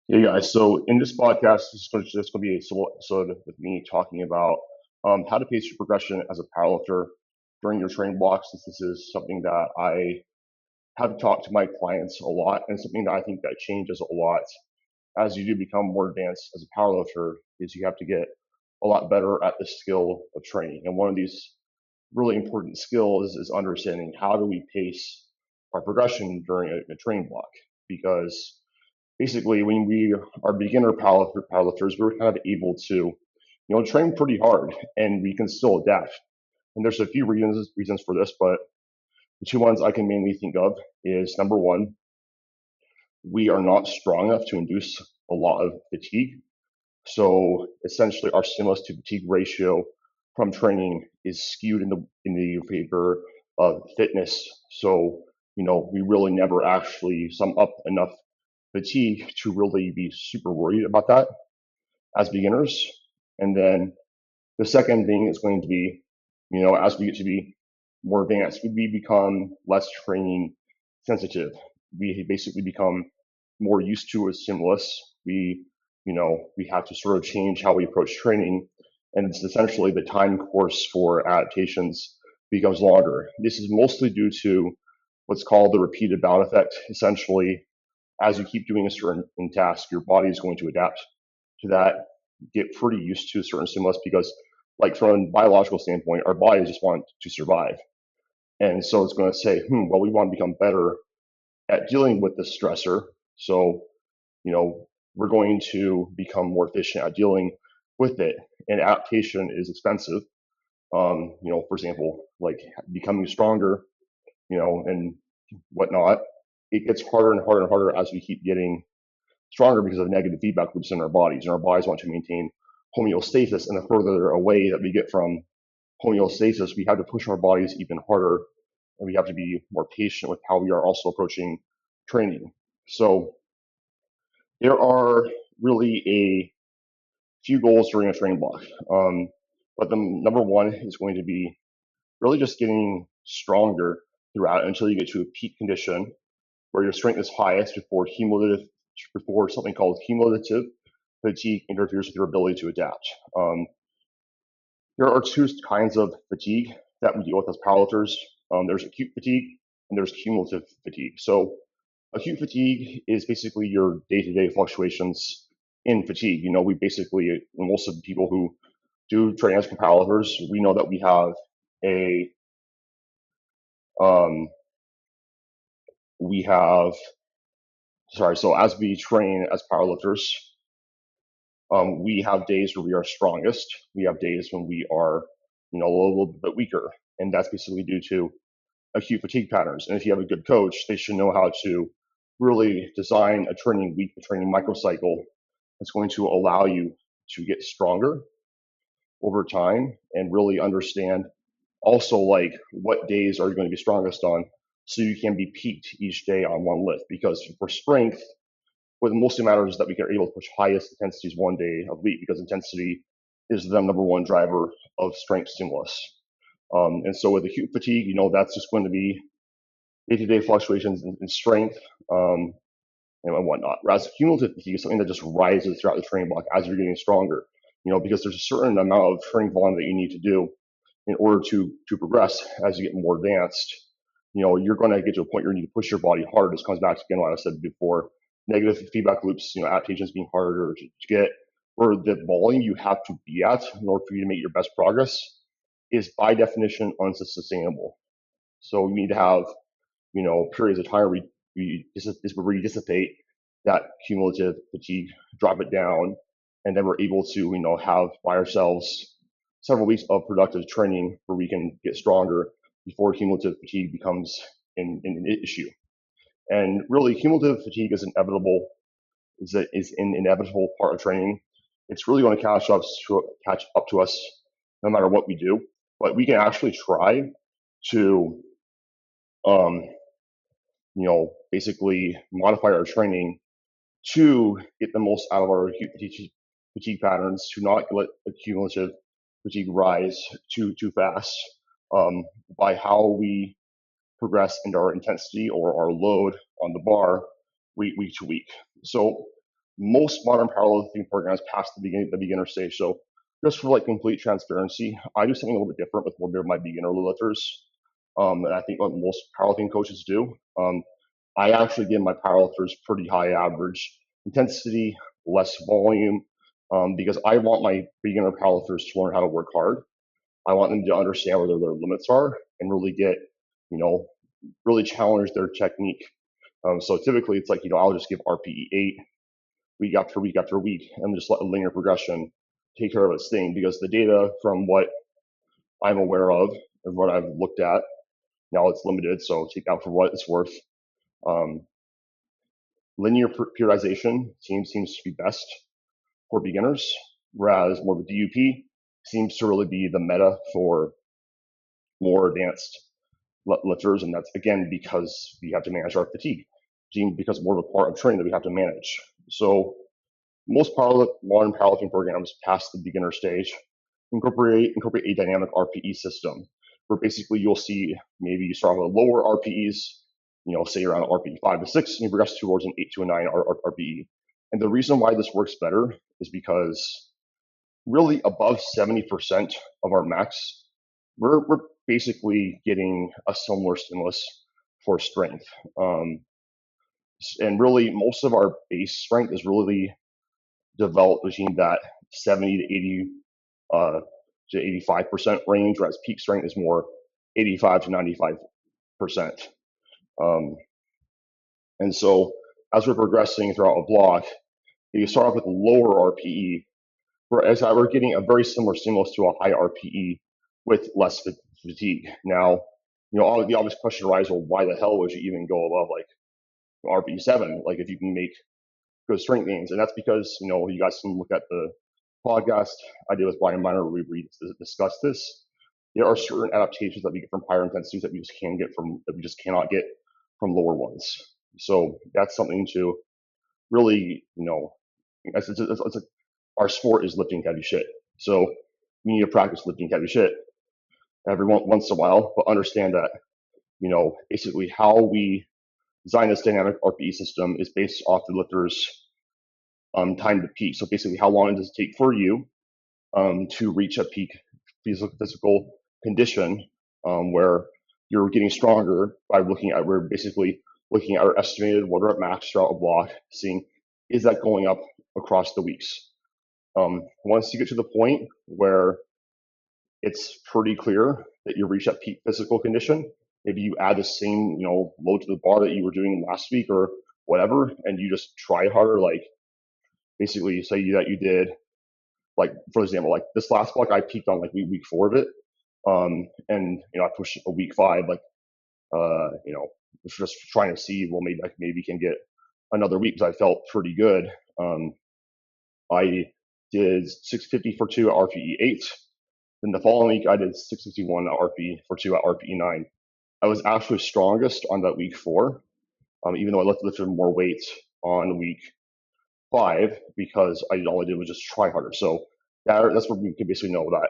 Hey guys, so in this podcast, this is just going to be a solo episode with me talking about how to pace your progression as a powerlifter during your training blocks. Since this is something that I have talked to my clients a lot, and something that I think that changes a lot as you do become more advanced as a powerlifter, is you have to get a lot better at the skill of training. And one of these really important skills is understanding how do we pace our progression during a training block, because basically when we are beginner powerlifters, we're kind of able to, train pretty hard and we can still adapt. And there's a few reasons for this, but the two ones I can mainly think of is number one, we are not strong enough to induce a lot of fatigue. So essentially, our stimulus to fatigue ratio from training is skewed in the favor of fitness. So we really never actually sum up enough fatigue to really be super worried about that as beginners. And then the second thing is going to be, as we get to be more advanced, we become less training sensitive. We basically become more used to a stimulus. We have to sort of change how we approach training. And it's essentially the time course for adaptations becomes longer. This is mostly due to what's called the repeated bound effect. Essentially, as you keep doing a certain task, your body is going to adapt to that, get pretty used to a certain stimulus because, like, from a biological standpoint, our bodies just want to survive. And so it's going to say, well, we want to become better at dealing with this stressor. So, we're going to become more efficient at dealing with it. And adaptation is expensive. For example, like becoming stronger, and whatnot, it gets harder and harder and harder as we keep getting stronger because of negative feedback loops in our bodies. And our bodies want to maintain homeostasis. And the further away that we get from homeostasis, we have to push our bodies even harder. And we have to be more patient with how we are also approaching training. So there are really a few goals during a training block. But the number one is going to be really just getting stronger throughout until you get to a peak condition where your strength is highest before something called cumulative fatigue interferes with your ability to adapt. There are two kinds of fatigue that we deal with as powerlifters. There's acute fatigue and there's cumulative fatigue. So acute fatigue is basically your day-to-day fluctuations in fatigue. We basically, most of the people who do train as powerlifters, we know that we have a we have sorry. So as we train as powerlifters, we have days where we are strongest. We have days when we are, a little bit weaker, and that's basically due to acute fatigue patterns. And if you have a good coach, they should know how to really design a training week, a training microcycle that's going to allow you to get stronger over time and really understand also like what days are you going to be strongest on so you can be peaked each day on one lift. Because for strength, what mostly matters is that we are able to push highest intensities one day of week because intensity is the number one driver of strength stimulus. And so with acute fatigue, that's just going to be day-to-day fluctuations in strength and whatnot. Whereas cumulative fatigue is something that just rises throughout the training block as you're getting stronger, because there's a certain amount of training volume that you need to do in order to progress as you get more advanced. You're going to get to a point where you need to push your body harder. This comes back to, again, what I said before, negative feedback loops, adaptations being harder to get, or the volume you have to be at in order for you to make your best progress is by definition unsustainable. So we need to have, periods of time where we dissipate that cumulative fatigue, drop it down, and then we're able to, have by ourselves several weeks of productive training where we can get stronger before cumulative fatigue becomes an issue. And really, cumulative fatigue is inevitable, is an inevitable part of training. It's really going to catch up to us no matter what we do. But we can actually try to, basically modify our training to get the most out of our acute fatigue patterns, to not let the cumulative fatigue rise too fast, by how we progress into our intensity or our load on the bar week to week. So most modern powerlifting programs pass the beginner stage. So just for like complete transparency, I do something a little bit different with more of my beginner lifters. And I think what most powerlifting coaches do. I actually give my powerlifters pretty high average intensity, less volume, because I want my beginner powerlifters to learn how to work hard. I want them to understand where their limits are and really get, really challenge their technique. So typically it's like, I'll just give RPE 8 week after week after week and just let a linear progression take care of its thing, because the data from what I'm aware of and what I've looked at, now it's limited, so take that for what it's worth. Um, Linear periodization seems to be best for beginners, whereas more of a DUP seems to really be the meta for more advanced lifters, and that's again because we have to manage our fatigue, because more of a part of training that we have to manage. So most modern powerlifting programs past the beginner stage incorporate a dynamic RPE system, where basically you'll see maybe you start with lower RPEs, say around RPE 5 to 6, and you progress towards an 8 to a 9 RPE. And the reason why this works better is because really above 70% of our max, we're basically getting a similar stimulus for strength. And really, most of our base strength is really developed between that 70 to 80 to 85% range, whereas peak strength is more 85 to 95%. And so as we're progressing throughout a block, you start off with lower RPE, whereas we're getting a very similar stimulus to a high RPE with less fatigue. Now, the obvious question arises, well, why the hell would you even go above like RPE 7, like if you can make good strength gains? And that's because, you guys can look at the podcast I did with Brian Miner where we discussed this. There are certain adaptations that we get from higher intensities that we just cannot get from lower ones. So that's something to really, it's our sport is lifting heavy shit. So we need to practice lifting heavy shit every once in a while, but understand that, basically how we design this dynamic RPE system is based off the lifter's time to peak. So basically, how long does it take for you to reach a peak physical condition where you're getting stronger by we're basically looking at our estimated water at max throughout a block, seeing is that going up across the weeks. Once you get to the point where it's pretty clear that you reach that peak physical condition, maybe you add the same, load to the bar that you were doing last week or whatever, and you just try harder. Like basically say that you did, like for example, like this last block I peaked on like week 4 of it, and I pushed a week 5, like just trying to see, well, maybe can get another week because I felt pretty good. I did 650 for 2 at RPE 8. Then the following week I did 651 at RPE for 2 at RPE 9. I was actually strongest on that week 4, even though I lifted more weight on week 5 because all I did was just try harder. So that's where we can basically know that,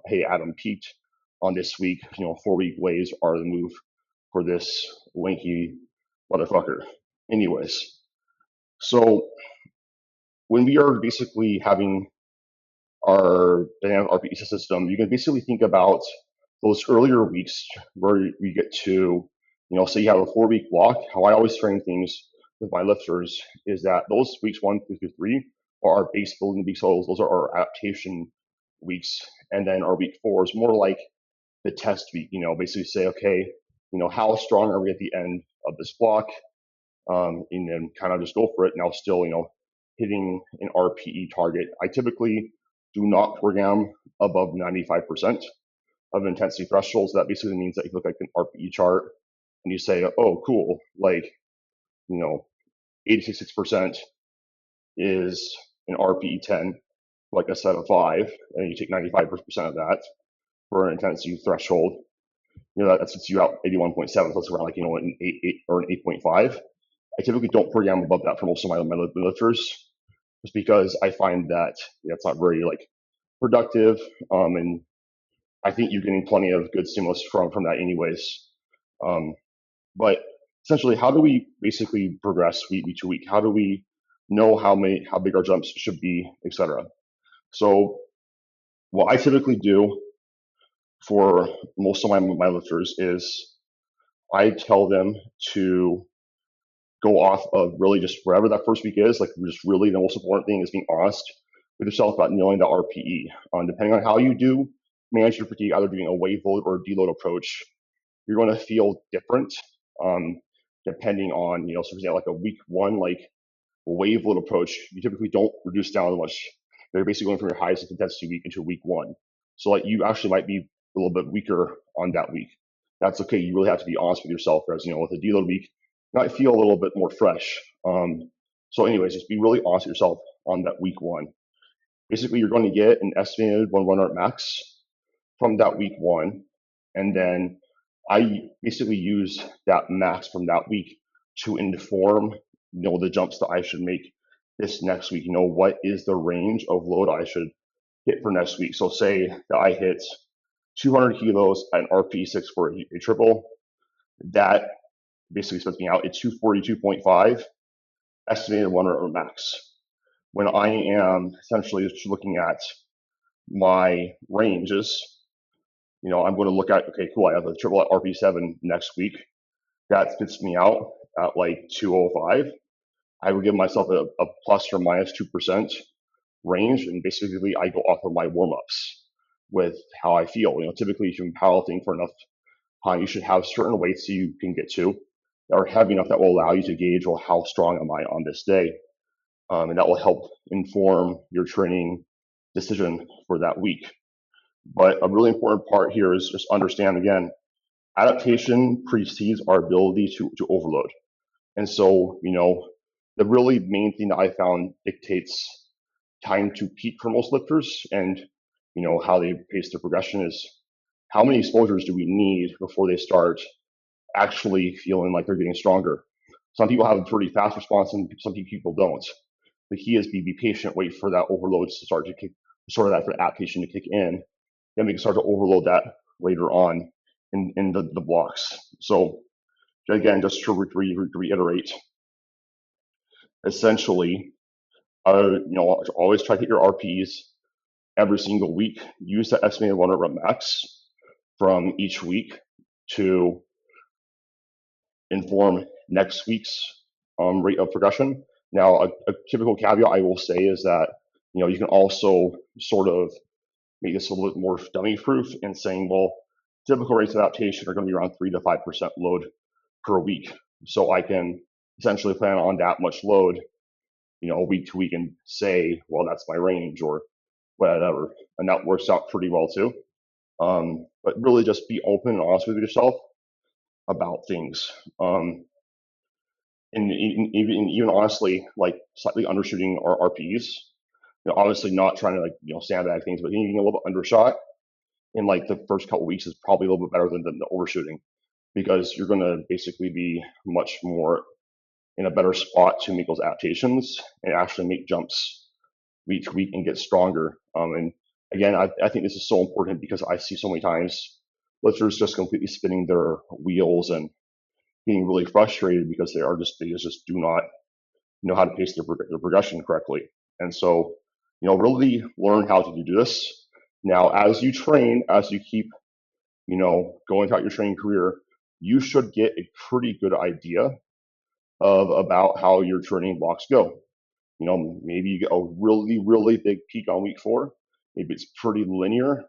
hey, Adam peaked on this week. 4-week ways are the move for this lanky motherfucker. Anyways, so when we are basically having our dynamic RPE system, you can basically think about those earlier weeks where we get to, say you have a 4-week block. How I always frame things with my lifters is that those weeks 1 through 3 are our base building weeks. So those are our adaptation weeks. And then our week 4 is more like the test week, basically say, okay, how strong are we at the end of this block? And then kind of just go for it. Now still, hitting an RPE target. I typically do not program above 95% of intensity thresholds. That basically means that you look at an RPE chart and you say, oh, cool, like, 86% is an RPE 10, like a set of 5, and you take 95% of that for an intensity threshold. That sets you out 81.7, so it's around like, an 8 or an 8.5. I typically don't program above that for most of my lifters, just because I find that it's not very like productive, and I think you're getting plenty of good stimulus from that anyways. But essentially, how do we basically progress week to week? How do we know how big our jumps should be, etc. So what I typically do for most of my lifters is I tell them to go off of really just wherever that first week is. Like, just really the most important thing is being honest with yourself about knowing the RPE. Depending on how you do manage your fatigue, either doing a wave load or a deload approach, you're going to feel different. Depending on, so for example, like a week one, like a wave load approach, you typically don't reduce down much. They're basically going from your highest intensity week into week one. So like you actually might be a little bit weaker on that week. That's okay. You really have to be honest with yourself. Whereas, with a deload week, you might feel a little bit more fresh. So anyways, just be really honest with yourself on that week one. Basically, you're going to get an estimated 1 rep max from that week one. And then I basically use that max from that week to inform, the jumps that I should make this next week. What is the range of load I should hit for next week? So say that I hit 200 kilos at an RP6 for a triple. That basically spits me out at 242.5 estimated 1 rep max. When I am essentially just looking at my ranges, I'm going to look at, okay, cool, I have a triple at RP7 next week. That spits me out at like 205. I would give myself a plus or minus 2% range, and basically I go off of my warm-ups with how I feel. Typically if you've been powerlifting for enough time, you should have certain weights you can get to that are heavy enough that will allow you to gauge, well, how strong am I on this day? And that will help inform your training decision for that week. But a really important part here is just understand, again, adaptation precedes our ability to overload. And so, the really main thing that I found dictates time to peak for most lifters and, how they pace their progression is how many exposures do we need before they start actually feeling like they're getting stronger. Some people have a pretty fast response and some people don't. The key is be patient, wait for that overload to start to kick, sort of that for adaptation to kick in. Then we can start to overload that later on in the blocks. So again, just to reiterate, essentially, always try to hit your RPs every single week. Use the estimated 1 rep max from each week to inform next week's rate of progression. Now, a typical caveat I will say is that, you can also sort of make this a little bit more dummy proof in saying, well, typical rates of adaptation are going to be around 3 to 5% load per week. So I can essentially plan on that much load, week to week and say, well, that's my range or whatever. And that works out pretty well too. But really just be open and honest with yourself about things. And even honestly, like slightly undershooting our RPs, obviously not trying to sandbag things, but getting a little bit undershot in like the first couple weeks is probably a little bit better than the overshooting, because you're going to basically be much more in a better spot to make those adaptations and actually make jumps week to week and get stronger. And again, I think this is so important because I see so many times lifters just completely spinning their wheels and getting really frustrated because they just do not know how to pace their progression correctly. And so, really learn how to do this. Now, as you train, as you keep, going throughout your training career, you should get a pretty good idea of about how your training blocks go. Maybe you get a really, really big peak on week 4. Maybe it's pretty linear.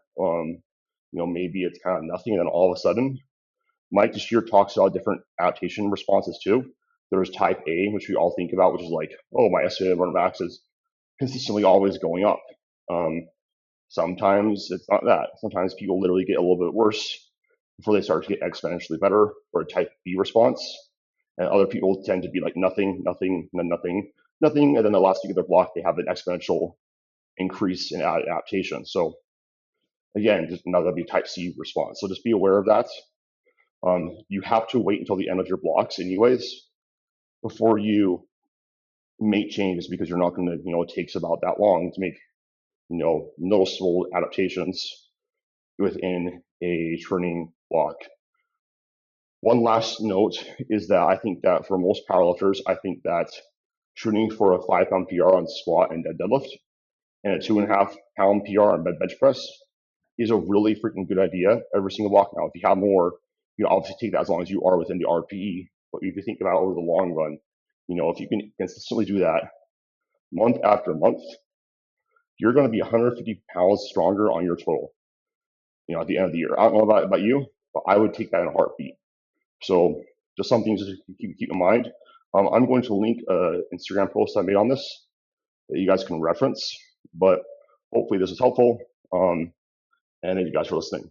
Maybe it's kind of nothing, and then all of a sudden, Mike Deshear talks about different adaptation responses too. There's type A, which we all think about, which is like, oh, my estimated run max is consistently always going up. Sometimes it's not that. Sometimes people literally get a little bit worse before they start to get exponentially better, or a type B response. And other people tend to be like nothing, nothing, nothing, nothing. And then the last week of their block, they have an exponential increase in adaptation. So again, just another be type C response. So just be aware of that. You have to wait until the end of your blocks anyways before you make changes, because you're not going to, it takes about that long to make, noticeable adaptations within a training block. One last note is that I think that for most powerlifters, I think that shooting for a 5 pound PR on squat and deadlift, and a 2.5 pound PR on bench press is a really freaking good idea every single walk. Now, if you have more, obviously take that as long as you are within the RPE. But if you think about over the long run, if you can consistently do that month after month, you're going to be 150 pounds stronger on your total, at the end of the year. I don't know about you, but I would take that in a heartbeat. So just something to keep in mind. I'm going to link an Instagram post I made on this that you guys can reference, but hopefully this is helpful. And thank you guys for listening.